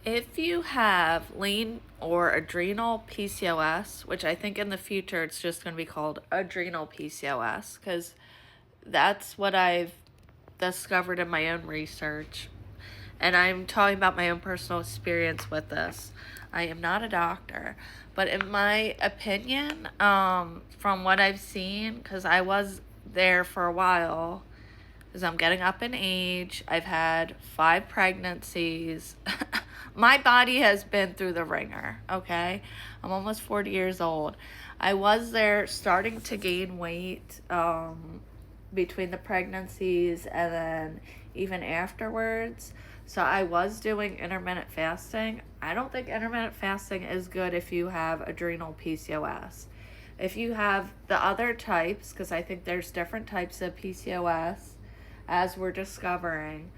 If you have lean or adrenal PCOS, which I think in the future it's just going to be called adrenal PCOS, because that's what I've discovered in my own research. And I'm talking about my own personal experience with this. I am not a doctor, but in my opinion, from what I've seen, because I was there for a while, because I'm getting up in age, I've had 5 pregnancies. My body has been through the ringer, okay? I'm almost 40 years old. I was there starting to gain weight between the pregnancies and then even afterwards. So I was doing intermittent fasting. I don't think intermittent fasting is good if you have adrenal PCOS. If you have the other types, because I think there's different types of PCOS as we're discovering,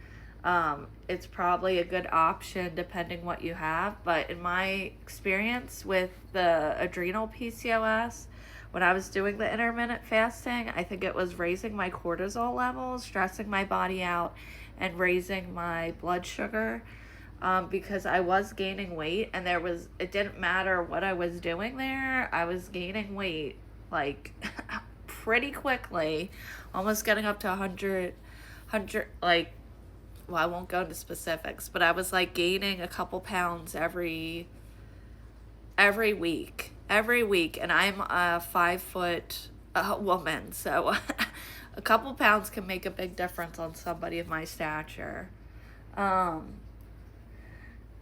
it's probably a good option depending what you have. But in my experience with the adrenal PCOS, when I was doing the intermittent fasting, I think it was raising my cortisol levels, stressing my body out, and raising my blood sugar, because I was gaining weight, and it didn't matter what I was doing there, I was gaining weight like pretty quickly, almost getting up to 100, like, well, I won't go into specifics, but I was like gaining a couple pounds every week, and I'm a 5 foot woman, so a couple pounds can make a big difference on somebody of my stature. um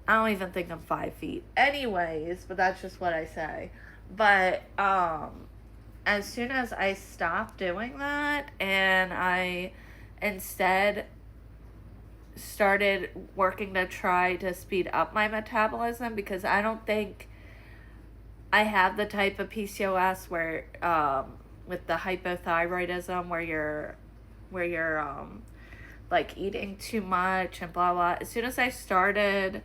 I don't even think I'm 5 feet anyways, but that's just what I say. But as soon as I stopped doing that and I instead started working to try to speed up my metabolism, because I don't think I have the type of PCOS where with the hypothyroidism where you're like eating too much and blah blah. As soon as I started,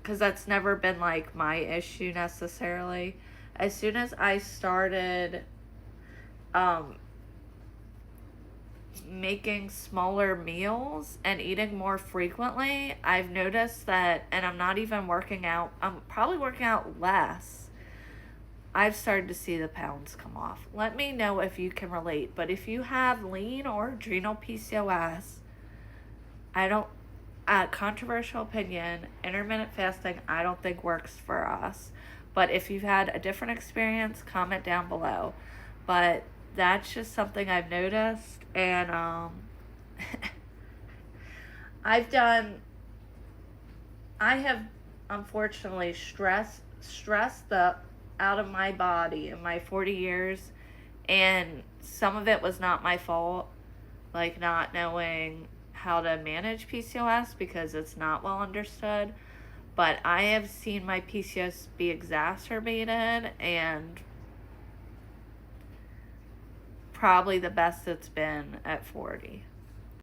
because that's never been like my issue necessarily, as soon as I started um making smaller meals and eating more frequently, I've noticed that, and I'm not even working out, I'm probably working out less. I've started to see the pounds come off. Let me know if you can relate. But if you have lean or adrenal PCOS, I don't, controversial opinion, intermittent fasting, I don't think works for us. But if you've had a different experience, comment down below. But that's just something I've noticed, and I've done. I have unfortunately stressed the out of my body in my 40 years, and some of it was not my fault, like not knowing how to manage PCOS because it's not well understood. But I have seen my PCOS be exacerbated, and probably the best it's been at 40.